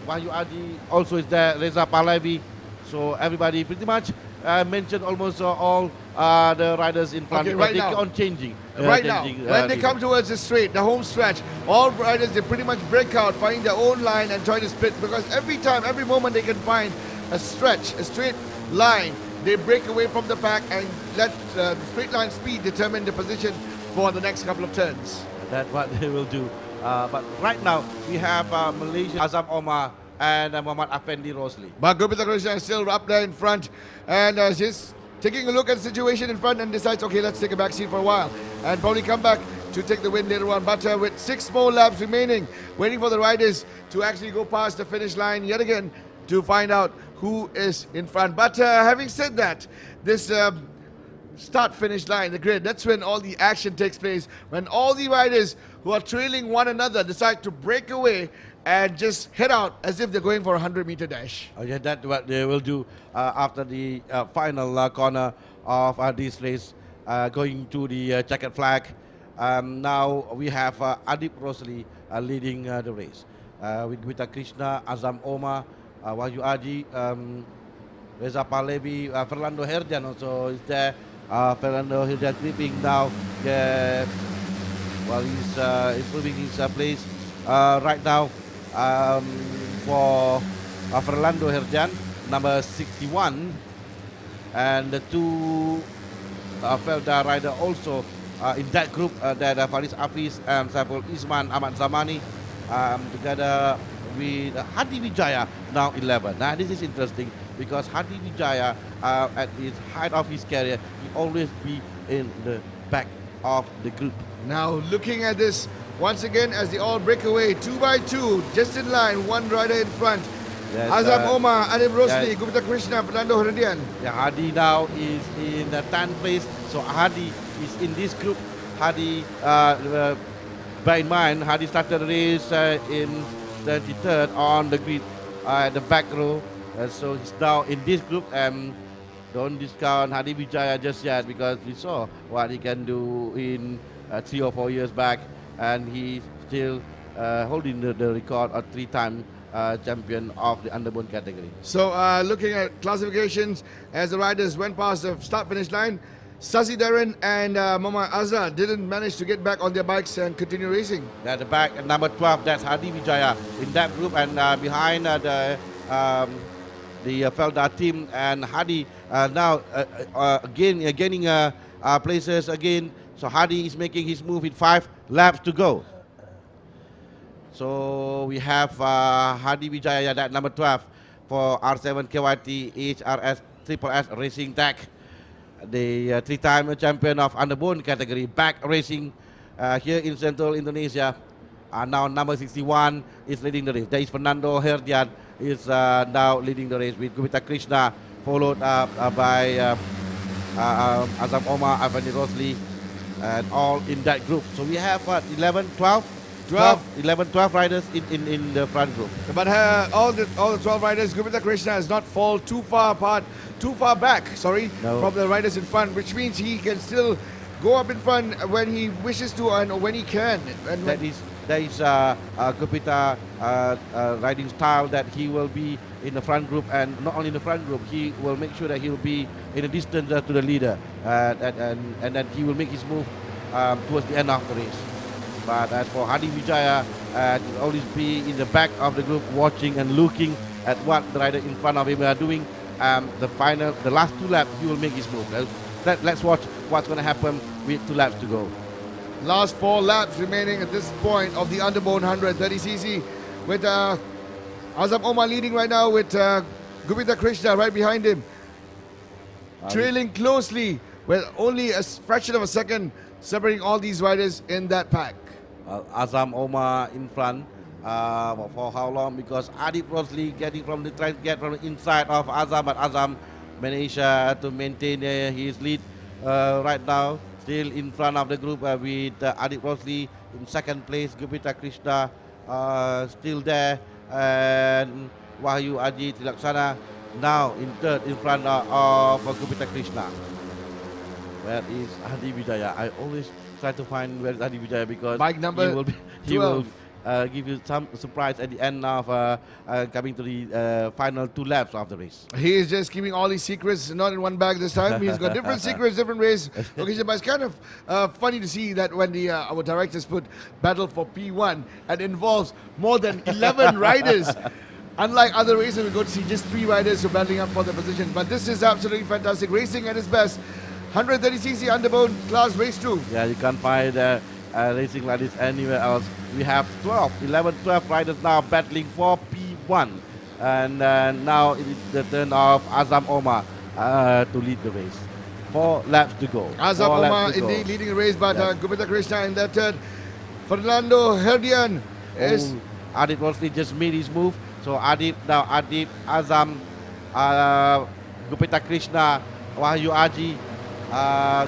Wahyu Adi also is there, Reza Pahlavi. So everybody pretty much mentioned almost all the riders in front. Okay, because right they now. keep on changing. Right now, when they come towards the straight, the home stretch, all riders, they pretty much break out, find their own line and try to split, because every time, every moment they can find a stretch, a straight line, they break away from the pack and let the straight line speed determine the position for the next couple of turns. That's what they will do. But right now, we have Malaysia, Azam Omar, and Muhammad Afendi Rosli. But Gopinath Krishna is still up there in front, and he's taking a look at the situation in front and decides, okay, let's take a back seat for a while and probably come back to take the win later on. But with 6 more laps remaining, waiting for the riders to actually go past the finish line yet again to find out who is in front. But having said that, this start-finish line, the grid, that's when all the action takes place, when all the riders who are trailing one another decide to break away and just head out as if they're going for a 100-meter dash. Oh, yeah, that's what they will do after the final corner of this race, going to the checkered flag. Now we have Adip Rosli leading the race. With Gita Krishna, Azam Omar, Wahyu Adi, Reza Pahlavi, Fernando Herdian also is there. Fernando Herdian creeping now while he's improving his place. Right now, for Fernando Herdian, number 61, and the 2 Felda rider also in that group, that Faris Hafiz and Saiful Isman Ahmad Zamani, together with Hadi Wijaya, now 11. Now this is interesting because Hadi Wijaya, at the height of his career, he always be in the back of the group. Now looking at this once again as they all break away 2 by 2, just in line, 1 rider in front. Yes, Azam Omar, Adib Rosli, yes. Gupita Krishna, Fernando Herdian. Yeah, Hadi now is in the 10th place, so Hadi is in this group. Hadi, bear in mind, Hadi started the race in 23rd on the grid at the back row, so he's now in this group. Don't discount Hadi Wijaya just yet, because we saw what he can do in 3 or 4 years back, and he's still holding the record of 3-time champion of the underbone category. So looking at classifications as the riders went past the start-finish line, Sasi Darren and Mama Azhar didn't manage to get back on their bikes and continue racing. At the back, at number 12, that's Hadi Wijaya in that group, and behind the Felda team, and Hadi now again gaining places again. So Hadi is making his move with 5 laps to go. So we have Hadi Wijaya, that number 12 for R7 KYT HRS Triple S Racing Tech, the 3-time champion of underbone category, back racing here in central Indonesia. Now number 61 is leading the race. There is Fernando Herdian is now leading the race with Gupita Krishna, followed by Azam Omar, Afendi Rosli, and all in that group. So we have 11, 12 riders in the front group. But all the 12 riders, Gupita Krishna has not fall too far back, from the riders in front, which means he can still go up in front when he wishes to and when he can. And that is Gupita riding style, that he will be in the front group, and not only in the front group, he will make sure that he will be in a distance to the leader, and then he will make his move towards the end of the race. But as for Hadi Wijaya, he will always be in the back of the group, watching and looking at what the rider in front of him are doing. The last 2 laps, he will make his move. Let's watch what's going to happen with 2 laps to go. Last 4 laps remaining at this point of the underbone 130cc, with Azam Omar leading right now, with Gupita Krishna right behind him, trailing closely with only a fraction of a second separating all these riders in that pack. Azam Omar in front for how long? Because Adip Rosli trying to get from the inside of Azam, but Azam managed to maintain his lead right now. Still in front of the group with Adip Rosli in 2nd place. Gupita Krishna still there, and Wahyu Adi Tilaksana now in 3rd in front of Gupita Krishna. Where is Hadi Wijaya? I always try to find where is Hadi Wijaya, because bike number he give you some surprise at the end of coming to the final 2 laps of the race. He is just keeping all his secrets not in one bag this time. He's got different secrets, different ways. Okay, but it's kind of funny to see that when the our directors put battle for P1 and involves more than 11 riders. Unlike other races, we go to see just 3 riders who are battling up for the position. But this is absolutely fantastic. Racing at its best. 130cc underbone class race 2. Yeah, you can't find racing like this anywhere else. We have 12 riders now battling for P1. And now it is the turn of Azam Omar to lead the race. 4 laps to go. Azam Omar indeed leading the race, but Gupita Krishna in that third. Fernando Herdian is... Adit Rosli just made his move. So Adit, Azam, Gupita Krishna, Wahyu Aji,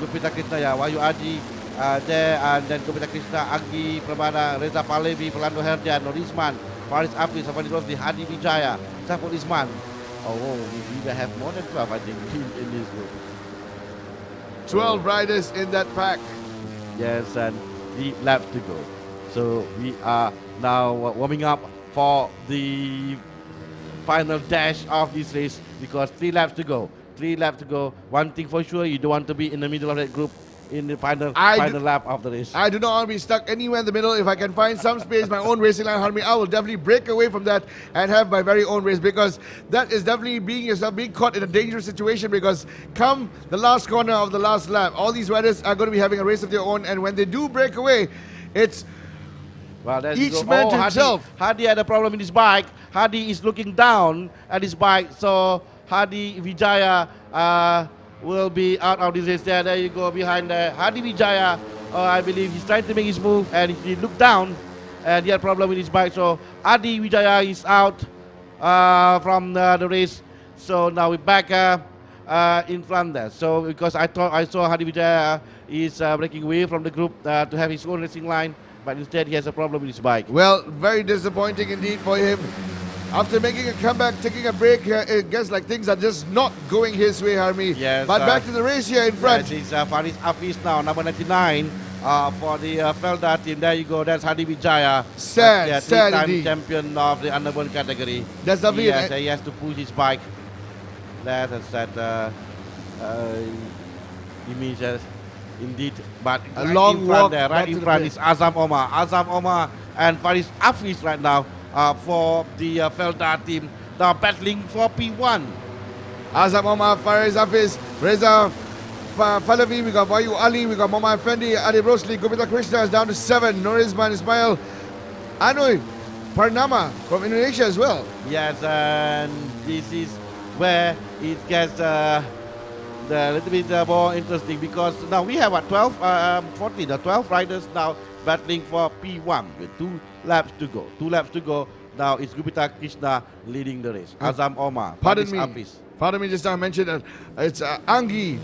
Gupita Krishna, Wahyu Aji there, and then Gupita Krishna, Anggi Pramana, Reza Palevi, Fernando Herdian, Norisman, Faris Afis, Afani Rosli, Hadi Vijaya, Saiful Isman. We will have more than 12, I think, in this group. 12 riders in that pack. Yes, and 3 laps to go. So we are now warming up for the final dash of this race because 3 laps to go. 3 laps to go. One thing for sure, you don't want to be in the middle of that group in the final lap of the race. I do not want to be stuck anywhere in the middle. If I can find some space, my own racing line, Harmi, I will definitely break away from that and have my very own race because that is definitely being caught in a dangerous situation because come the last corner of the last lap, all these riders are going to be having a race of their own, and when they do break away, it's each man to himself. Hadi had a problem in his bike. Hadi is looking down at his bike. So Hadi Vijaya will be out of this race. There you go behind Hadi Vijaya. I believe he's trying to make his move and he looked down and he had a problem with his bike. So Hadi Vijaya is out from the race. So now we're back in front there. So because I saw Hadi Vijaya is breaking away from the group to have his own racing line. But instead he has a problem with his bike. Well, very disappointing indeed for him. After making a comeback, taking a break, it gets like things are just not going his way, Harmi. Yes, but back to the race here in front. Yes, it's Faris Afis now, number 99 for the Felda team. There you go, that's Hadi Vijaya. Sad 3-time champion of the underbone category. That's lovely. He has to push his bike. That's a sad image. Indeed, but a long walk there, right in front is Azam Omar. Azam Omar and Faris Afis right now for the Felda team. Now battling for P1. Azam Omar, Faris Afis, Reza Falavi, we got Wahyu Ali, we got Mama Effendi, Adi Rosli, Gupita Krishna is down to 7. Norisman Ismail, Anui Parnama from Indonesia as well. Yes, and this is where it gets a little bit more interesting because now we have 12 riders now battling for P1 with 2 laps to go. 2 laps to go. Now it's Gupita Krishna leading the race. Azam Omar. Pardon me, just now I mentioned that it's Anggi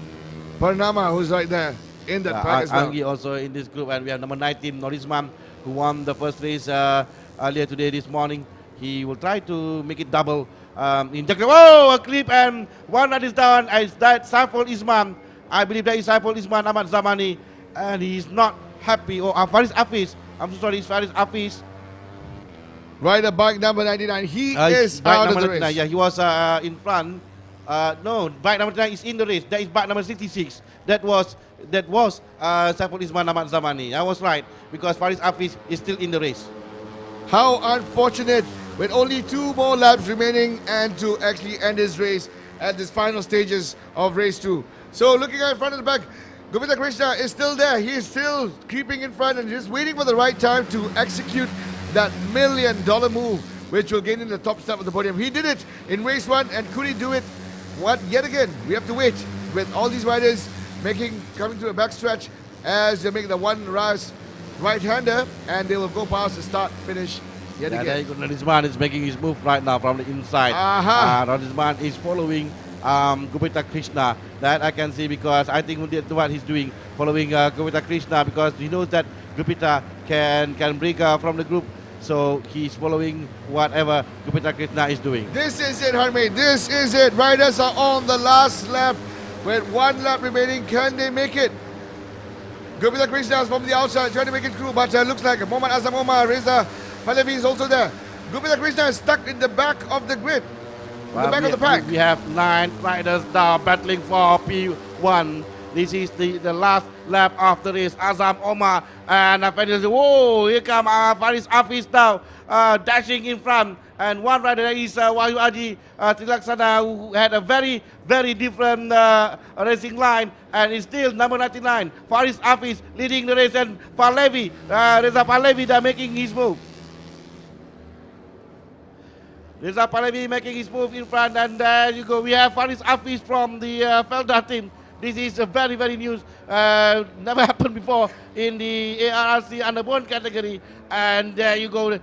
Parnama who's right there in that pack as well. Anggi also in this group, and we have number 19 Norisman who won the first race earlier today this morning. He will try to make it double. In Jakarta. Oh, a clip and one that is down. Is that Saiful Isman? I believe that is Saiful Isman Ahmad Zamani, and he's not happy. Oh, Faris Afis. I'm so sorry, it's Faris Afis. Rider bike number 99. He is out of the race. Yeah, he was in front. No, bike number 99 is in the race. That is bike number 66. That was Saiful Isman Ahmad Zamani. I was right because Faris Afis is still in the race. How unfortunate. With only 2 more laps remaining and to actually end his race at this final stages of race 2. So looking at front and the back, Gupita Krishna is still there. He is still creeping in front and just waiting for the right time to execute that $1 million move, which will gain in the top step of the podium. He did it in race 1, and could he do it yet again? We have to wait with all these riders coming to a backstretch as they make the one race right-hander, and they will go past the start-finish. Norisman is making his move right now from the inside. Norisman is following Gupita Krishna. That I can see because I think what he's doing, following Gupita Krishna, because he knows that Gupita can break from the group. So he's following whatever Gupita Krishna is doing. This is it, Harme. This is it. Riders are on the last lap. With 1 lap remaining, can they make it? Gupita Krishna is from the outside trying to make it through, but looks like Mohammad Azam Omar, Reza Falevi is also there. Gupita Krishna is stuck in the back of the grid. The back of the pack. We have 9 riders now battling for P1. This is the last lap of the race. Azam Omar and whoa, here come Faris Hafiz now dashing in front. And one rider is Wahyu Aji Tilaksana, who had a very, very different racing line, and is still number 99. Faris Hafiz leading the race, and Reza Pahlavi, they're making his move. Reza Pahlavi making his move in front, and there you go. We have Faris Hafiz from the Felda team. This is a very, very news. Never happened before in the ARRC underbone category. And there you go.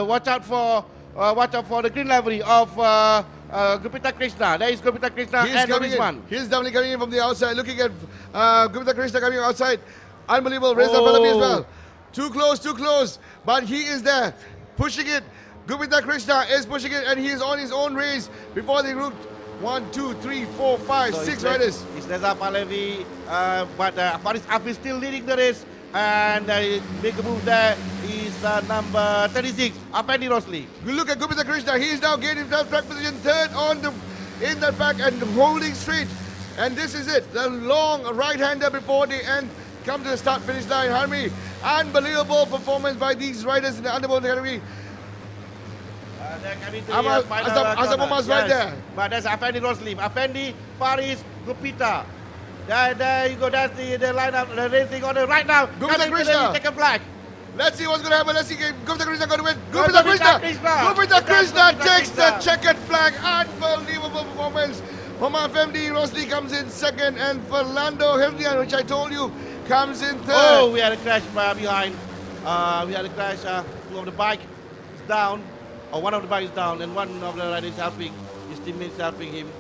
Watch out for the green livery of Gupita Krishna. There is Gupita Krishna and this one. He's definitely coming in from the outside. Looking at Gupita Krishna coming outside. Unbelievable. Reza Pahlavi as well. Too close. But he is there, pushing it. Gupita Krishna is pushing it, and he is on his own race before the group. 1, 2, 3, 4, 5, 6 riders. It's Reza Pahlavi, but Faris Hafiz still leading the race, and make a move there is number 36, Afendi Rosli. You look at Gupita Krishna, he is now gaining that track position, third in that pack and holding straight. And this is it, the long right-hander before the end come to the start-finish line. Harmi, unbelievable performance by these riders in the underbone category. Azam Omar's right there. But that's Afendi Rosli. Afendi, Faris, Gupita. There you go. That's the lineup. The racing order right now. Gupita Krishna. Take a flag. Let's see what's going to happen. Let's see if Gupita Krishna going to win. Gupita Krishna takes the checkered flag. Unbelievable performance. Afendi Rosli comes in second, and Fernando Herdian, which I told you, comes in third. Oh, we had a crash behind. We had a crash. Two of the bike is down. Or one of the bikes is down, and one of the riders helping, his teammates helping him.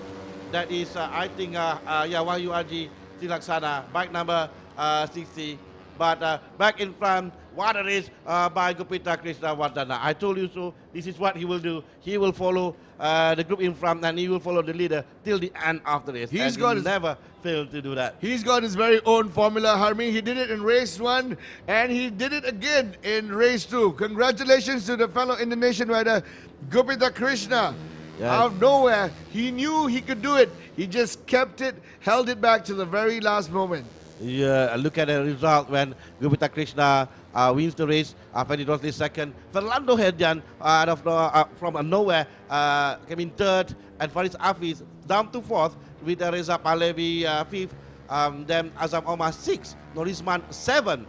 That is, I think, Wahyu Aji Tilaksana, bike number 60. But back in front, what a race by Gupita Krishna Wardana. I told you so. This is what he will do. He will follow the group in front, and he will follow the leader till the end of the race. He never failed to do that. He's got his very own formula, Harmi. He did it in race 1, and he did it again in race 2. Congratulations to the fellow Indonesian rider, Gupita Krishna. Yes. Out of nowhere, he knew he could do it. He just kept it, held it back to the very last moment. Yeah, look at the result when Gupita Krishna wins the race. Afendi Rosli second. Fernando Herdian from nowhere came in third, and Faris Hafiz down to fourth with Reza Pahlavi fifth. Then Azam Omar sixth, Norisman seventh,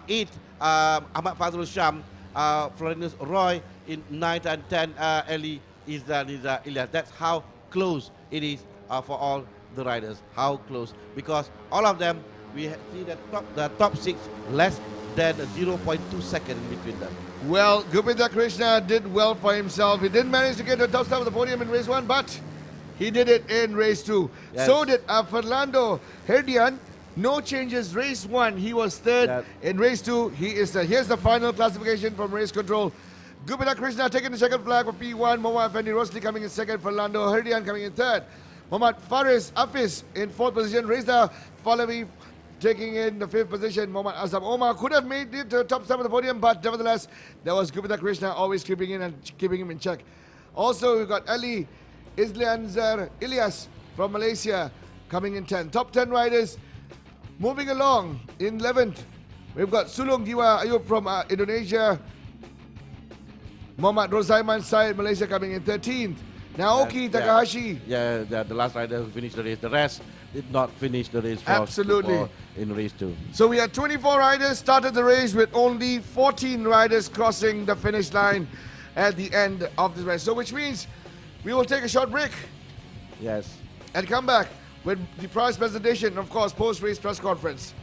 eighth. Ahmad Fazrul Sham, Florinus Roy in ninth, and 10 Eli Ilyas. That's how close it is for all the riders. How close, because all of them, we see the top 6 less than 0.2 seconds in between them. Well, Gupita Krishna did well for himself. He didn't manage to get to the top step of the podium in race 1, but he did it in race 2. Yes. So did Fernando Herdian. No changes. Race 1, he was third. Yes. In race 2, he is third. Here's the final classification from race control. Gupita Krishna taking the second flag for P1. Mohammad Afendi Rosli coming in second. Fernando Herdian coming in third. Mohammad Faris Hafiz in fourth position. Reza Pahlavi taking in the fifth position. Mohammad Azam Omar could have made it to the top step of the podium, but nevertheless, there was Gupita Krishna always creeping in and keeping him in check. Also, we've got Ali Islianzar Ilyas from Malaysia coming in 10th. Top 10 riders moving along in 11th. We've got Sulung Giwa Ayub from Indonesia. Muhammad Rozaiman Syed, Malaysia, coming in 13th. Naoki Takahashi. Yeah, the last rider who finished the race. The rest did not finish the race. Absolutely. In race 2. So we had 24 riders started the race with only 14 riders crossing the finish line at the end of the race. So which means we will take a short break. Yes. And come back with the prize presentation, of course, post-race press conference.